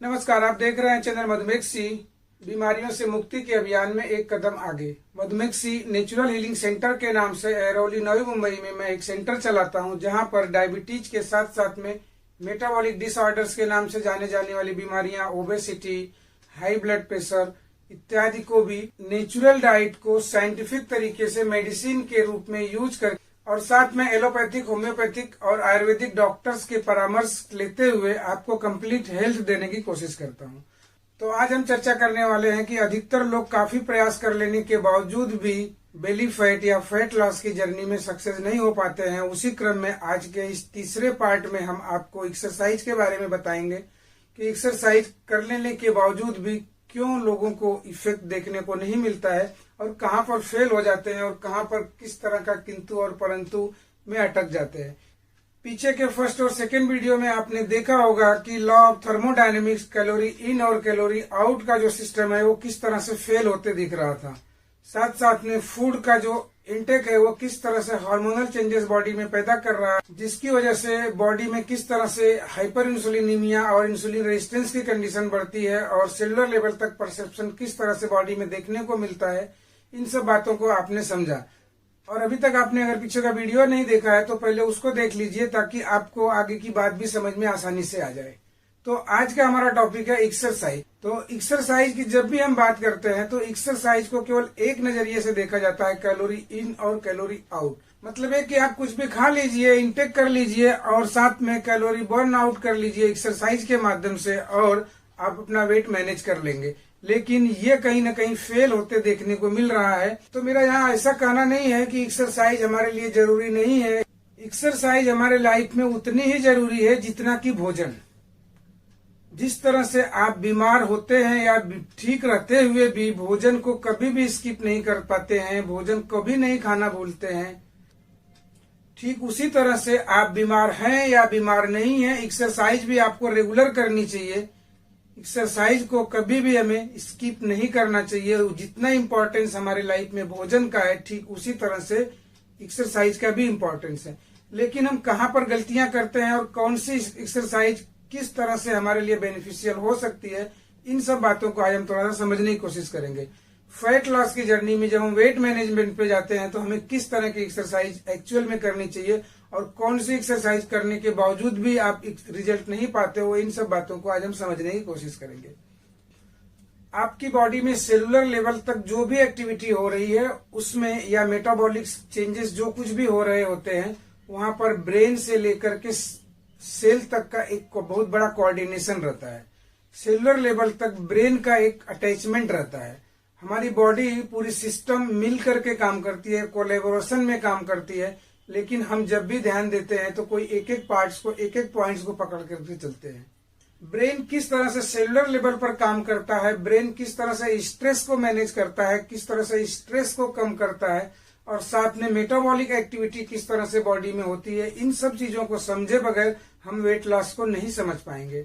नमस्कार, आप देख रहे हैं चैनल मधुमेह सी। बीमारियों से मुक्ति के अभियान में एक कदम आगे। मधुमेह सी नेचुरल हीलिंग सेंटर के नाम से अरवली नवी मुंबई में मैं एक सेंटर चलाता हूं, जहां पर डायबिटीज के साथ साथ में मेटाबॉलिक डिसऑर्डर्स के नाम से जाने जाने वाली बीमारियां, ओबेसिटी, हाई ब्लड प्रेशर इत्यादि को भी नेचुरल डाइट को साइंटिफिक तरीके से मेडिसिन के रूप में यूज कर और साथ में एलोपैथिक, होम्योपैथिक और आयुर्वेदिक डॉक्टर्स के परामर्श लेते हुए आपको कंप्लीट हेल्थ देने की कोशिश करता हूं। तो आज हम चर्चा करने वाले हैं कि अधिकतर लोग काफी प्रयास कर लेने के बावजूद भी बेली फैट या फैट लॉस की जर्नी में सक्सेस नहीं हो पाते हैं। उसी क्रम में आज के इस तीसरे पार्ट में हम आपको एक्सरसाइज के बारे में बताएंगे कि एक्सरसाइज कर लेने के बावजूद भी क्यों लोगों को इफेक्ट देखने को नहीं मिलता है और कहां पर फेल हो जाते हैं और कहां पर किस तरह का किंतु और परंतु में अटक जाते हैं। पीछे के फर्स्ट और सेकंड वीडियो में आपने देखा होगा कि लॉ ऑफ थर्मोडायनेमिक्स, कैलोरी इन और कैलोरी आउट का जो सिस्टम है वो किस तरह से फेल होते दिख रहा था। साथ साथ में फूड का जो इंटेक है वो किस तरह से हार्मोनल चेंजेस बॉडी में पैदा कर रहा है, जिसकी वजह से बॉडी में किस तरह से हाइपर इंसुलिनीमिया और इंसुलिन रेजिस्टेंस की कंडीशन बढ़ती है और सेलुलर लेवल तक परसेप्शन किस तरह से बॉडी में देखने को मिलता है। इन सब बातों को आपने समझा और अभी तक आपने अगर पीछे का वीडियो नहीं देखा है तो पहले उसको देख लीजिए ताकि आपको आगे की बात भी समझ में आसानी से आ जाए। तो आज का हमारा टॉपिक है एक्सरसाइज। तो एक्सरसाइज की जब भी हम बात करते हैं तो एक्सरसाइज को केवल एक नजरिए से देखा जाता है, कैलोरी इन और कैलोरी आउट। मतलब है कि आप कुछ भी खा लीजिए, इंटेक कर लीजिए और साथ में कैलोरी बर्न आउट कर लीजिए एक्सरसाइज के माध्यम से और आप अपना वेट मैनेज कर लेंगे। लेकिन ये कहीं ना कहीं फेल होते देखने को मिल रहा है। तो मेरा यहाँ ऐसा कहना नहीं है कि एक्सरसाइज हमारे लिए जरूरी नहीं है। एक्सरसाइज हमारे लाइफ में उतनी ही जरूरी है जितना कि भोजन। जिस तरह से आप बीमार होते हैं या ठीक रहते हुए भी भोजन को कभी भी स्किप नहीं कर पाते हैं, भोजन कभी नहीं खाना भूलते हैं, ठीक उसी तरह से आप बीमार हैं या बीमार नहीं हैं, एक्सरसाइज भी आपको रेगुलर करनी चाहिए। एक्सरसाइज को कभी भी हमें स्किप नहीं करना चाहिए। जितना इम्पोर्टेंस हमारे लाइफ में भोजन का है, ठीक उसी तरह से एक्सरसाइज का भी इम्पोर्टेंस है। लेकिन हम कहाँ पर गलतियां करते हैं और कौन सी एक्सरसाइज किस तरह से हमारे लिए बेनिफिशियल हो सकती है, इन सब बातों को आज हम थोड़ा सा समझने की कोशिश करेंगे। फैट लॉस की जर्नी में जब हम वेट मैनेजमेंट पे जाते हैं तो हमें किस तरह की एक्सरसाइज एक्चुअल में करनी चाहिए और कौन सी एक्सरसाइज करने के बावजूद भी आप रिजल्ट नहीं पाते हो, इन सब बातों को आज हम समझने की कोशिश करेंगे। आपकी बॉडी में सेलुलर लेवल तक जो भी एक्टिविटी हो रही है उसमें या मेटाबॉलिक चेंजेस जो कुछ भी हो रहे होते हैं, वहां पर ब्रेन से लेकर के सेल तक का एक बहुत बड़ा कोऑर्डिनेशन रहता है। सेलुलर लेवल तक ब्रेन का एक अटैचमेंट रहता है। हमारी बॉडी पूरी सिस्टम मिल करके काम करती है, कोलैबोरेशन में काम करती है। लेकिन हम जब भी ध्यान देते हैं तो कोई एक एक पार्ट्स को, एक एक पॉइंट्स को पकड़ करके चलते हैं। ब्रेन किस तरह से सेलुलर लेवल पर काम करता है, ब्रेन किस तरह से स्ट्रेस को मैनेज करता है, किस तरह से स्ट्रेस को कम करता है और साथ में मेटाबॉलिक एक्टिविटी किस तरह से बॉडी में होती है, इन सब चीजों को समझे बगैर हम वेट लॉस को नहीं समझ पाएंगे।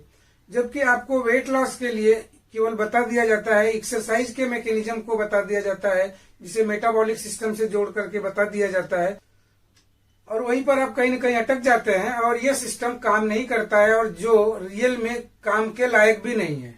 जबकि आपको वेट लॉस के लिए केवल बता दिया जाता है, एक्सरसाइज के मैकेनिज्म को बता दिया जाता है, जिसे मेटाबॉलिक सिस्टम से जोड़ करके बता दिया जाता है और वहीं पर आप कहीं न कहीं अटक जाते हैं और यह सिस्टम काम नहीं करता है और जो रियल में काम के लायक भी नहीं है।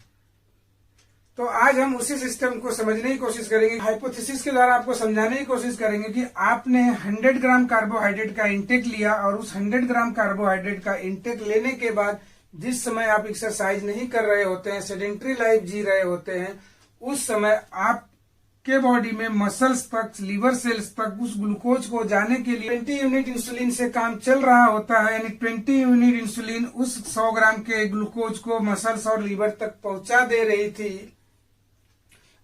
तो आज हम उसी सिस्टम को समझने की कोशिश करेंगे। हाइपोथेसिस के द्वारा आपको समझाने की कोशिश करेंगे कि आपने 100 ग्राम कार्बोहाइड्रेट का इंटेक लिया और उस 100 ग्राम कार्बोहाइड्रेट का इंटेक लेने के बाद जिस समय आप एक्सरसाइज नहीं कर रहे होते हैं, सेडेंट्री लाइफ जी रहे होते हैं, उस समय आपके बॉडी में मसल्स तक, लीवर सेल्स तक उस ग्लूकोज को जाने के लिए 20 यूनिट इंसुलिन से काम चल रहा होता है। यानी 20 यूनिट इंसुलिन उस 100 ग्राम के ग्लूकोज को मसल्स और लीवर तक पहुंचा दे रही थी।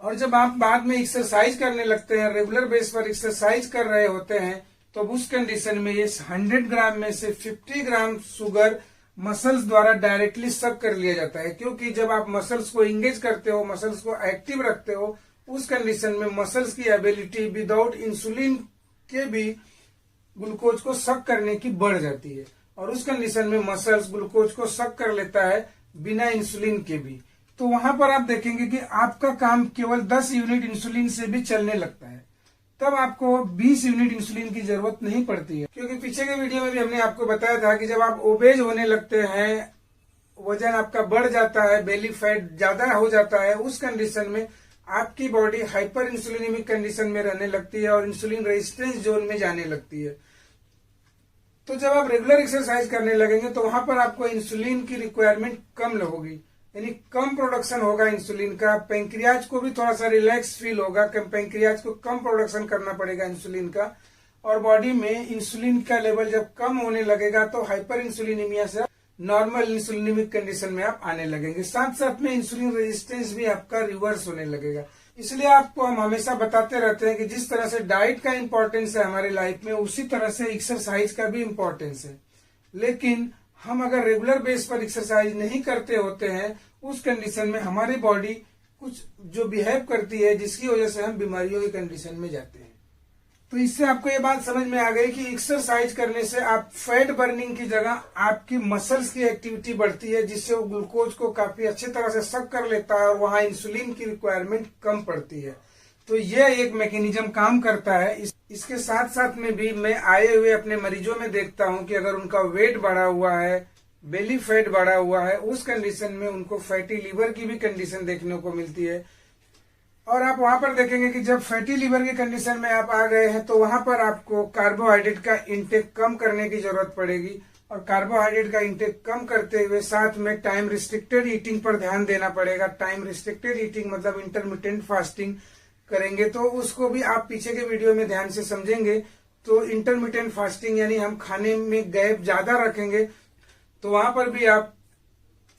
और जब आप बाद में एक्सरसाइज करने लगते हैं, रेगुलर बेस पर एक्सरसाइज कर रहे होते हैं, तो उस कंडीशन में ये 100 ग्राम में से 50 ग्राम शुगर मसल्स द्वारा डायरेक्टली सक कर लिया जाता है। क्योंकि जब आप मसल्स को इंगेज करते हो, मसल्स को एक्टिव रखते हो, उस कंडीशन में मसल्स की एबिलिटी विदाउट इंसुलिन के भी ग्लूकोज को सक करने की बढ़ जाती है और उस कंडीशन में मसल्स ग्लूकोज को सक कर लेता है बिना इंसुलिन के भी। तो वहां पर आप देखेंगे कि आपका काम केवल 10 यूनिट इंसुलिन से भी चलने लगता है। तब आपको 20 यूनिट इंसुलिन की जरूरत नहीं पड़ती है। क्योंकि पीछे के वीडियो में भी हमने आपको बताया था कि जब आप ओबेज होने लगते हैं वजन आपका बढ़ जाता है, बेली फैट ज्यादा हो जाता है, उस कंडीशन में आपकी बॉडी हाइपर इंसुलिनिमिक कंडीशन में रहने लगती है और इंसुलिन रेजिस्टेंस जोन में जाने लगती है। तो जब आप रेगुलर एक्सरसाइज करने लगेंगे तो वहां पर आपको इंसुलिन की रिक्वायरमेंट कम होगी, यानी कम प्रोडक्शन होगा इंसुलिन का। पेंक्रियाज को भी थोड़ा सा रिलैक्स फील होगा, पेंक्रियाज को कम प्रोडक्शन करना पड़ेगा इंसुलिन का, और बॉडी में इंसुलिन का लेवल जब कम होने लगेगा तो हाइपर इंसुलिनीमिया से नॉर्मल इंसुलिनिमिक कंडीशन में आप आने लगेंगे। साथ साथ में इंसुलिन रेजिस्टेंस भी आपका रिवर्स होने लगेगा। इसलिए आपको हम हमेशा बताते रहते हैं कि जिस तरह से डाइट का इंपॉर्टेंस है हमारी लाइफ में, उसी तरह से एक्सरसाइज का भी इंपॉर्टेंस है। लेकिन हम अगर रेगुलर बेस पर एक्सरसाइज नहीं करते होते हैं, उस कंडीशन में हमारी बॉडी कुछ जो बिहेव करती है, जिसकी वजह से हम बीमारियों की कंडीशन में जाते हैं। तो इससे आपको ये बात समझ में आ गई कि एक्सरसाइज करने से आप फैट बर्निंग की जगह आपकी मसल्स की एक्टिविटी बढ़ती है, जिससे वो ग्लूकोज को काफी अच्छी तरह से सक कर लेता है और वहां इंसुलिन की रिक्वायरमेंट कम पड़ती है। तो यह एक मैकेनिज्म काम करता है। इसके साथ साथ में भी मैं आए हुए अपने मरीजों में देखता हूं कि अगर उनका वेट बढ़ा हुआ है, बेली फैट बढ़ा हुआ है, उस कंडीशन में उनको फैटी लीवर की भी कंडीशन देखने को मिलती है। और आप वहां पर देखेंगे कि जब फैटी लीवर की कंडीशन में आप आ गए हैं तो वहां पर आपको कार्बोहाइड्रेट का इंटेक कम करने की जरूरत पड़ेगी, और कार्बोहाइड्रेट का इंटेक कम करते हुए साथ में टाइम रिस्ट्रिक्टेड ईटिंग पर ध्यान देना पड़ेगा। टाइम रिस्ट्रिक्टेड ईटिंग मतलब इंटरमिटेंट फास्टिंग करेंगे, तो उसको भी आप पीछे के वीडियो में ध्यान से समझेंगे। तो इंटरमिटेंट फास्टिंग यानी हम खाने में गैप ज्यादा रखेंगे, तो वहां पर भी आप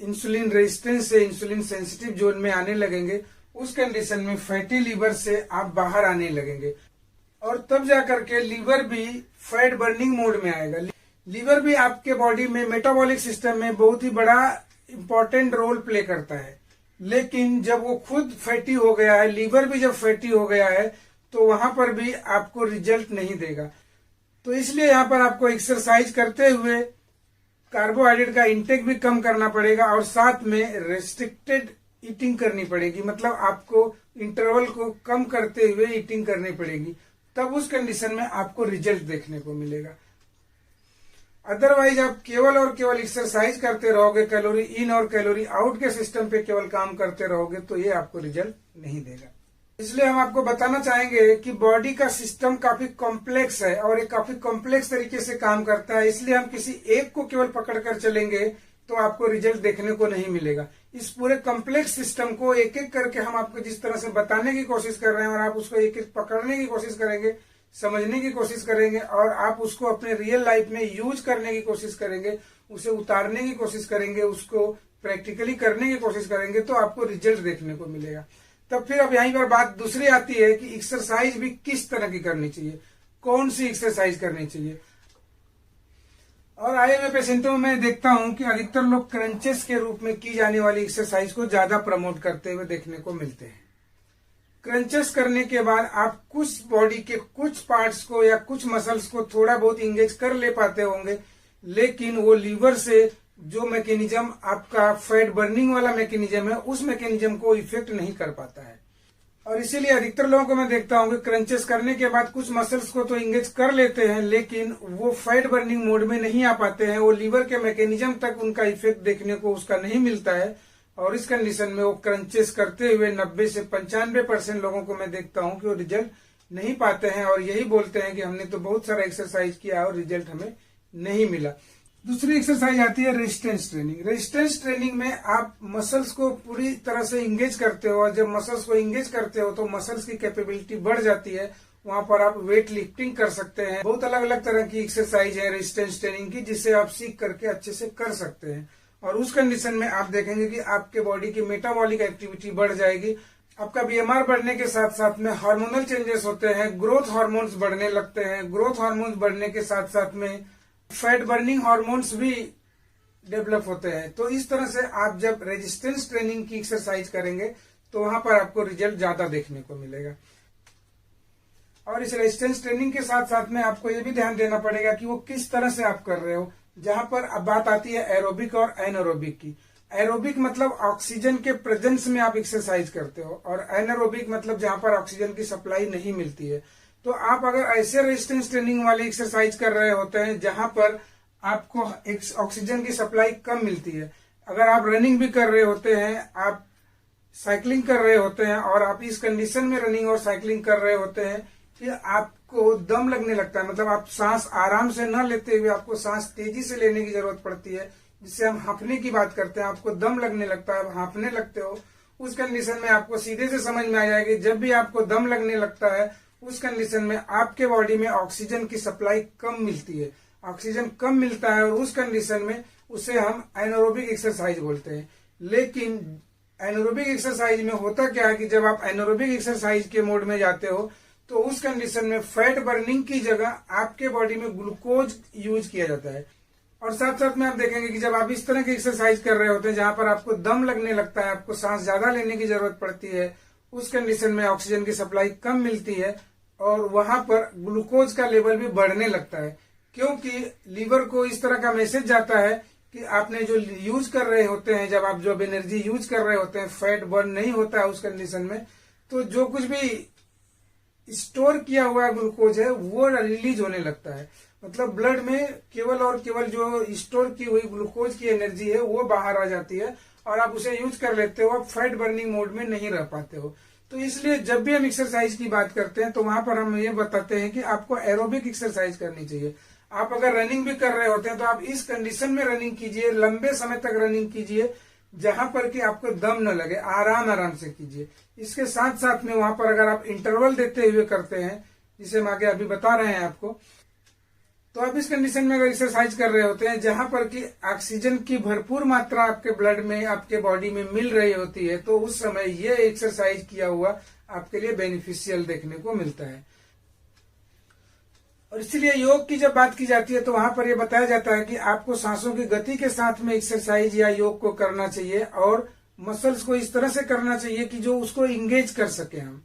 इंसुलिन रेजिस्टेंस से इंसुलिन सेंसिटिव जोन में आने लगेंगे। उस कंडीशन में फैटी लीवर से आप बाहर आने लगेंगे, और तब जाकर के लीवर भी फैट बर्निंग मोड में आएगा। लीवर भी आपके बॉडी में मेटाबॉलिक सिस्टम में बहुत ही बड़ा इंपॉर्टेंट रोल प्ले करता है। लेकिन जब वो खुद फैटी हो गया है, लीवर भी जब फैटी हो गया है, तो वहां पर भी आपको रिजल्ट नहीं देगा। तो इसलिए यहाँ पर आपको एक्सरसाइज करते हुए कार्बोहाइड्रेट का इंटेक भी कम करना पड़ेगा, और साथ में रेस्ट्रिक्टेड ईटिंग करनी पड़ेगी, मतलब आपको इंटरवल को कम करते हुए ईटिंग करनी पड़ेगी। तब उस कंडीशन में आपको रिजल्ट देखने को मिलेगा। अदरवाइज आप केवल और केवल एक्सरसाइज करते रहोगे, कैलोरी इन और कैलोरी आउट के सिस्टम पे केवल काम करते रहोगे, तो ये आपको रिजल्ट नहीं देगा। इसलिए हम आपको बताना चाहेंगे कि बॉडी का सिस्टम काफी कॉम्प्लेक्स है और ये काफी कॉम्प्लेक्स तरीके से काम करता है। इसलिए हम किसी एक को केवल पकड़कर चलेंगे तो आपको रिजल्ट देखने को नहीं मिलेगा। इस पूरे कॉम्प्लेक्स सिस्टम को एक एक करके हम आपको जिस तरह से बताने की कोशिश कर रहे हैं, और आप उसको एक एक पकड़ने की कोशिश करेंगे, समझने की कोशिश करेंगे, और आप उसको अपने रियल लाइफ में यूज करने की कोशिश करेंगे, उसे उतारने की कोशिश करेंगे, उसको प्रैक्टिकली करने की कोशिश करेंगे, तो आपको रिजल्ट देखने को मिलेगा। तब फिर अब यहीं पर बात दूसरी आती है कि एक्सरसाइज भी किस तरह की करनी चाहिए, कौन सी एक्सरसाइज करनी चाहिए। और आए हुए पेशेंटों में देखता हूं कि अधिकतर लोग क्रंचेस के रूप में की जाने वाली एक्सरसाइज को ज्यादा प्रमोट करते हुए देखने को मिलते हैं। क्रंचेस करने के बाद आप कुछ बॉडी के कुछ पार्ट्स को या कुछ मसल्स को थोड़ा बहुत इंगेज कर ले पाते होंगे, लेकिन वो लीवर से जो मैकेनिज्म आपका फैट बर्निंग वाला मैकेनिज्म है, उस मैकेनिज्म को इफेक्ट नहीं कर पाता है। और इसीलिए अधिकतर लोगों को मैं देखता हूं कि क्रंचेस करने के बाद कुछ मसल्स को तो इंगेज कर लेते हैं, लेकिन वो फैट बर्निंग मोड में नहीं आ पाते हैं। वो लीवर के मैकेनिज्म तक उनका इफेक्ट देखने को उसका नहीं मिलता है, और इस कंडीशन में वो क्रंचेस करते हुए 90 से 95% लोगों को मैं देखता हूं कि वो रिजल्ट नहीं पाते हैं, और यही बोलते हैं कि हमने तो बहुत सारा एक्सरसाइज किया और रिजल्ट हमें नहीं मिला। दूसरी एक्सरसाइज आती है रेजिस्टेंस ट्रेनिंग। रेजिस्टेंस ट्रेनिंग में आप मसल्स को पूरी तरह से इंगेज करते हो, और जब मसल्स को इंगेज करते हो तो मसल्स की कैपेबिलिटी बढ़ जाती है। वहां पर आप वेट लिफ्टिंग कर सकते हैं। बहुत अलग अलग तरह की एक्सरसाइज है रेजिस्टेंस ट्रेनिंग की, जिसे आप सीख करके अच्छे से कर सकते हैं। और उस कंडीशन में आप देखेंगे कि आपके बॉडी की मेटाबॉलिक एक्टिविटी बढ़ जाएगी। आपका बीएमआर बढ़ने के साथ साथ में हार्मोनल चेंजेस होते हैं, ग्रोथ हार्मोन्स बढ़ने लगते हैं। ग्रोथ हार्मोन्स बढ़ने के साथ साथ में फैट बर्निंग हार्मोन्स भी डेवलप होते हैं। तो इस तरह से आप जब रेजिस्टेंस ट्रेनिंग की एक्सरसाइज करेंगे तो वहां पर आपको रिजल्ट ज्यादा देखने को मिलेगा। और इस रेजिस्टेंस ट्रेनिंग के साथ साथ में आपको ये भी ध्यान देना पड़ेगा कि वो किस तरह से आप कर रहे हो। जहां पर अब बात आती है एरोबिक और एनारोबिक की। एरोबिक मतलब ऑक्सीजन के प्रेजेंस में आप एक्सरसाइज करते हो, और एनारोबिक मतलब जहां पर ऑक्सीजन की सप्लाई नहीं मिलती है। तो आप अगर ऐसे रेजिस्टेंस ट्रेनिंग वाले एक्सरसाइज कर रहे होते हैं जहां पर आपको ऑक्सीजन की सप्लाई कम मिलती है, अगर आप रनिंग भी कर रहे होते हैं, आप साइकिलिंग कर रहे होते हैं और आप इस कंडीशन में रनिंग और साइकिलिंग कर रहे होते हैं कि आपको दम लगने लगता है, मतलब आप सांस आराम से न लेते हुए आपको सांस तेजी से लेने की जरूरत पड़ती है, जिससे हम हांफने की बात करते हैं। आपको दम लगने लगता है, आप हांफने लगते हो। उस कंडीशन में आपको सीधे से समझ में आ जाएगी, जब भी आपको दम लगने लगता है उस कंडीशन में आपके बॉडी में ऑक्सीजन की सप्लाई कम मिलती है, ऑक्सीजन कम मिलता है और उस कंडीशन में उसे हम एनारोबिक एक्सरसाइज बोलते हैं। लेकिन एनारोबिक एक्सरसाइज में होता क्या है कि जब आप एनारोबिक एक्सरसाइज के मोड में जाते हो तो उस कंडीशन में फैट बर्निंग की जगह आपके बॉडी में ग्लूकोज यूज किया जाता है। और साथ साथ में आप देखेंगे कि जब आप इस तरह की एक्सरसाइज कर रहे होते हैं जहां पर आपको दम लगने लगता है, आपको सांस ज्यादा लेने की जरूरत पड़ती है, उस कंडीशन में ऑक्सीजन की सप्लाई कम मिलती है और वहां पर ग्लूकोज का लेवल भी बढ़ने लगता है, क्योंकि लीवर को इस तरह का मैसेज जाता है कि आपने जो यूज कर रहे होते हैं, जब आप जो एनर्जी यूज कर रहे होते हैं, फैट बर्न नहीं होता है उस कंडीशन में, तो जो कुछ भी स्टोर किया हुआ ग्लूकोज है वो रिलीज होने लगता है। मतलब ब्लड में केवल और केवल जो स्टोर की हुई ग्लूकोज की एनर्जी है वो बाहर आ जाती है और आप उसे यूज कर लेते हो, आप फैट बर्निंग मोड में नहीं रह पाते हो। तो इसलिए जब भी हम एक्सरसाइज की बात करते हैं तो वहां पर हम ये बताते हैं कि आपको एरोबिक एक्सरसाइज करनी चाहिए। आप अगर रनिंग भी कर रहे होते हैं तो आप इस कंडीशन में रनिंग कीजिए, लंबे समय तक रनिंग कीजिए जहां पर कि आपको दम न लगे, आराम आराम से कीजिए। इसके साथ साथ में वहां पर अगर आप इंटरवल देते हुए करते हैं, जिसे हम आगे अभी बता रहे हैं आपको, तो आप इस कंडीशन में अगर एक्सरसाइज कर रहे होते हैं जहां पर कि ऑक्सीजन की भरपूर मात्रा आपके ब्लड में, आपके बॉडी में मिल रही होती है, तो उस समय ये एक्सरसाइज किया हुआ आपके लिए बेनिफिशियल देखने को मिलता है। और इसीलिए योग की जब बात की जाती है तो वहां पर यह बताया जाता है कि आपको सांसों की गति के साथ में एक्सरसाइज या योग को करना चाहिए और मसल्स को इस तरह से करना चाहिए कि जो उसको इंगेज कर सके हम।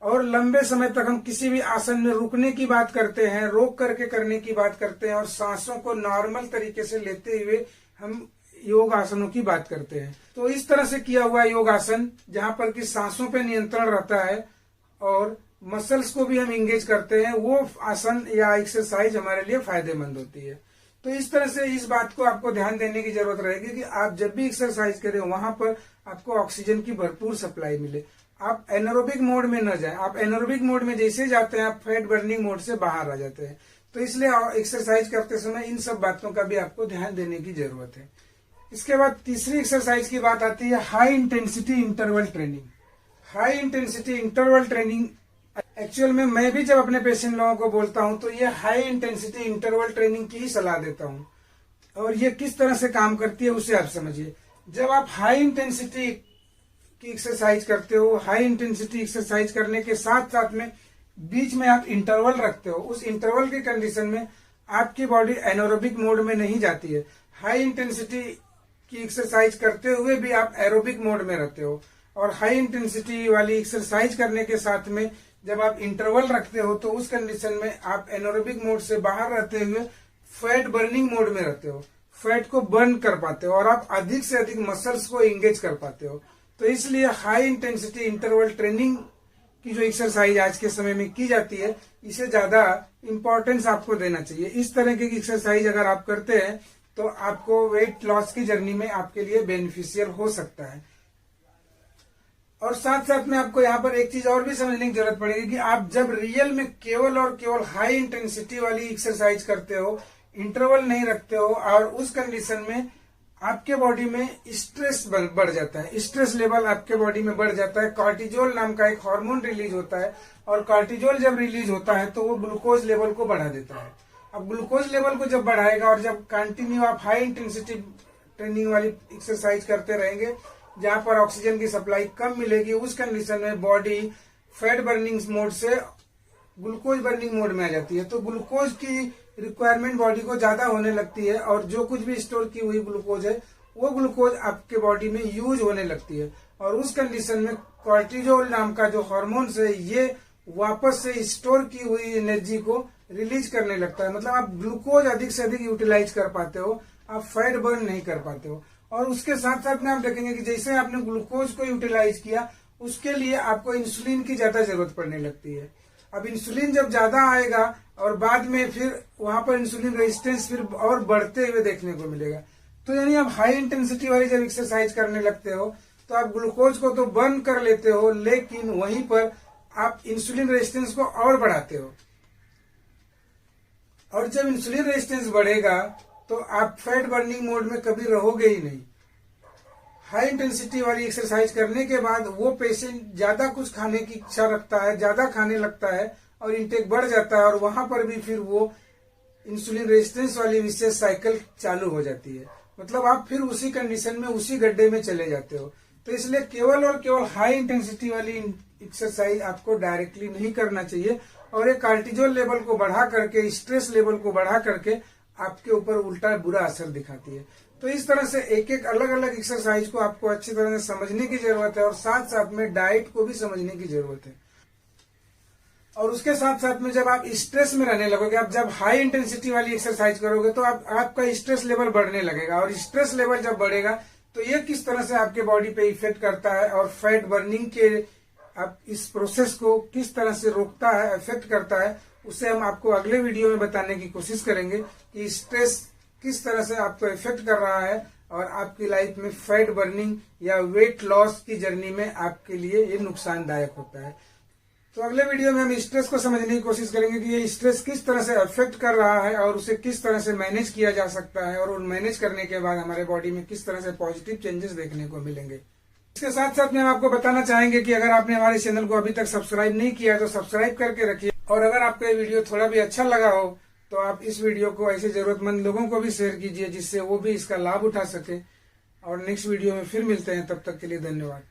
और लंबे समय तक हम किसी भी आसन में रुकने की बात करते हैं, रोक करके करने की बात करते हैं और सांसों को नॉर्मल तरीके से लेते हुए हम योग आसनों की बात करते हैं। तो इस तरह से किया हुआ योग आसन जहां पर कि सांसों पे नियंत्रण रहता है और मसल्स को भी हम इंगेज करते हैं, वो आसन या एक्सरसाइज हमारे लिए फायदेमंद होती है। तो इस तरह से इस बात को आपको ध्यान देने की जरूरत रहेगी कि आप जब भी एक्सरसाइज करें वहां पर आपको ऑक्सीजन की भरपूर सप्लाई मिले। आप एनारोबिक मोड में न जाएं। आप एनारोबिक मोड में जैसे जाते हैं आप फैट बर्निंग मोड से बाहर आ जाते हैं। तो इसलिए एक्सरसाइज करते समय इन सब बातों का भी आपको ध्यान देने की जरूरत है। इसके बाद तीसरी एक्सरसाइज की बात आती है high intensity interval training. High intensity interval training actual में मैं भी जब अपने पेशेंट लोगों को बोलता हूं तो ये हाई इंटेंसिटी इंटरवल ट्रेनिंग की ही सलाह देता हूं। और ये किस तरह से काम करती है उसे आप समझिए। जब आप हाई इंटेंसिटी की एक्सरसाइज करते हो, हाई इंटेंसिटी एक्सरसाइज करने के साथ साथ में बीच में आप इंटरवल रखते हो, उस इंटरवल की कंडीशन में आपकी बॉडी एनारोबिक मोड में नहीं जाती है। हाई इंटेंसिटी की एक्सरसाइज करते हुए भी आप एरोबिक मोड में रहते हो। और हाई इंटेंसिटी वाली एक्सरसाइज करने के साथ में जब आप इंटरवल रखते हो तो उस कंडीशन में आप एनारोबिक मोड से बाहर रहते हुए फैट बर्निंग मोड में रहते हो, फैट को बर्न कर पाते हो और आप अधिक से अधिक मसल्स को एंगेज कर पाते हो। तो इसलिए हाई इंटेंसिटी इंटरवल ट्रेनिंग की जो एक्सरसाइज आज के समय में की जाती है, इसे ज्यादा इंपॉर्टेंस आपको देना चाहिए। इस तरह की एक्सरसाइज अगर आप करते हैं तो आपको वेट लॉस की जर्नी में आपके लिए बेनिफिशियल हो सकता है। और साथ साथ में आपको यहाँ पर एक चीज और भी समझने की जरूरत पड़ेगी कि आप जब रियल में केवल और केवल हाई इंटेंसिटी वाली एक्सरसाइज करते हो, इंटरवल नहीं रखते हो और उस कंडीशन में आपके बॉडी में स्ट्रेस बढ़ जाता है, स्ट्रेस लेवल आपके बॉडी में बढ़ जाता है। कॉर्टिजोल नाम का एक हार्मोन रिलीज होता है और कॉर्टिजोल जब रिलीज होता है तो वो ग्लूकोज लेवल को बढ़ा देता है। अब ग्लूकोज लेवल को जब बढ़ाएगा और जब कंटिन्यू आप हाई इंटेंसिटी ट्रेनिंग वाली एक्सरसाइज करते रहेंगे जहां पर ऑक्सीजन की सप्लाई कम मिलेगी, उस कंडीशन में बॉडी फैट बर्निंग मोड से ग्लूकोज बर्निंग मोड में आ जाती है। तो ग्लूकोज की रिक्वायरमेंट बॉडी को ज्यादा होने लगती है और जो कुछ भी स्टोर की हुई ग्लूकोज है वो ग्लूकोज आपके बॉडी में यूज होने लगती है और उस कंडीशन में कॉर्टिजोल नाम का जो हार्मोन है ये वापस से स्टोर की हुई एनर्जी को रिलीज करने लगता है। मतलब आप ग्लूकोज अधिक से अधिक यूटिलाइज कर पाते हो, आप फैट बर्न नहीं कर पाते हो। और उसके साथ साथ में आप देखेंगे कि जैसे आपने ग्लूकोज को यूटिलाइज किया उसके लिए आपको इंसुलिन की ज्यादा जरूरत पड़ने लगती है। अब इंसुलिन जब ज्यादा आएगा और बाद में फिर वहां पर इंसुलिन रेजिस्टेंस फिर और बढ़ते हुए देखने को मिलेगा। तो यानी आप हाई इंटेंसिटी वाली जब एक्सरसाइज करने लगते हो तो आप ग्लूकोज को तो बर्न कर लेते हो, लेकिन वहीं पर आप इंसुलिन रेजिस्टेंस को और बढ़ाते हो। और जब इंसुलिन रेजिस्टेंस बढ़ेगा तो आप फैट बर्निंग मोड में कभी रहोगे ही नहीं। हाई इंटेंसिटी वाली एक्सरसाइज करने के बाद वो पेशेंट ज्यादा कुछ खाने की इच्छा रखता है, ज्यादा खाने लगता है और इंटेक बढ़ जाता है, और वहां पर भी फिर वो इंसुलिन रेजिस्टेंस वाली विशेष साइकिल चालू हो जाती है। मतलब आप फिर उसी कंडीशन में, उसी गड्ढे में चले जाते हो। तो इसलिए केवल और केवल हाई इंटेंसिटी वाली एक्सरसाइज आपको डायरेक्टली नहीं करना चाहिए, और एक कार्टिजोल लेवल को बढ़ा करके, स्ट्रेस लेवल को बढ़ा करके आपके ऊपर उल्टा बुरा असर दिखाती है। तो इस तरह से एक एक अलग अलग एक्सरसाइज को आपको अच्छी तरह से समझने की जरूरत है, और साथ साथ में डाइट को भी समझने की जरूरत है। और उसके साथ साथ में जब आप स्ट्रेस में रहने लगोगे, आप जब हाई इंटेंसिटी वाली एक्सरसाइज करोगे तो आपका स्ट्रेस लेवल बढ़ने लगेगा, और स्ट्रेस लेवल जब बढ़ेगा तो ये किस तरह से आपके बॉडी पे इफेक्ट करता है और फैट बर्निंग के आप इस प्रोसेस को किस तरह से रोकता है, इफेक्ट करता है, उसे हम आपको अगले वीडियो में बताने की कोशिश करेंगे कि स्ट्रेस किस तरह से आपको इफेक्ट कर रहा है और आपकी लाइफ में फैट बर्निंग या वेट लॉस की जर्नी में आपके लिए ये नुकसानदायक होता है। तो अगले वीडियो में हम स्ट्रेस को समझने की कोशिश करेंगे कि ये स्ट्रेस किस तरह से अफेक्ट कर रहा है और उसे किस तरह से मैनेज किया जा सकता है, और मैनेज करने के बाद हमारे बॉडी में किस तरह से पॉजिटिव चेंजेस देखने को मिलेंगे। इसके साथ साथ में हम आपको बताना चाहेंगे कि अगर आपने हमारे चैनल को अभी तक सब्सक्राइब नहीं किया तो सब्सक्राइब करके रखिए, और अगर आपको ये वीडियो थोड़ा भी अच्छा लगा हो तो आप इस वीडियो को ऐसे जरूरतमंद लोगों को भी शेयर कीजिए जिससे वो भी इसका लाभ उठा सके। और नेक्स्ट वीडियो में फिर मिलते हैं, तब तक के लिए धन्यवाद।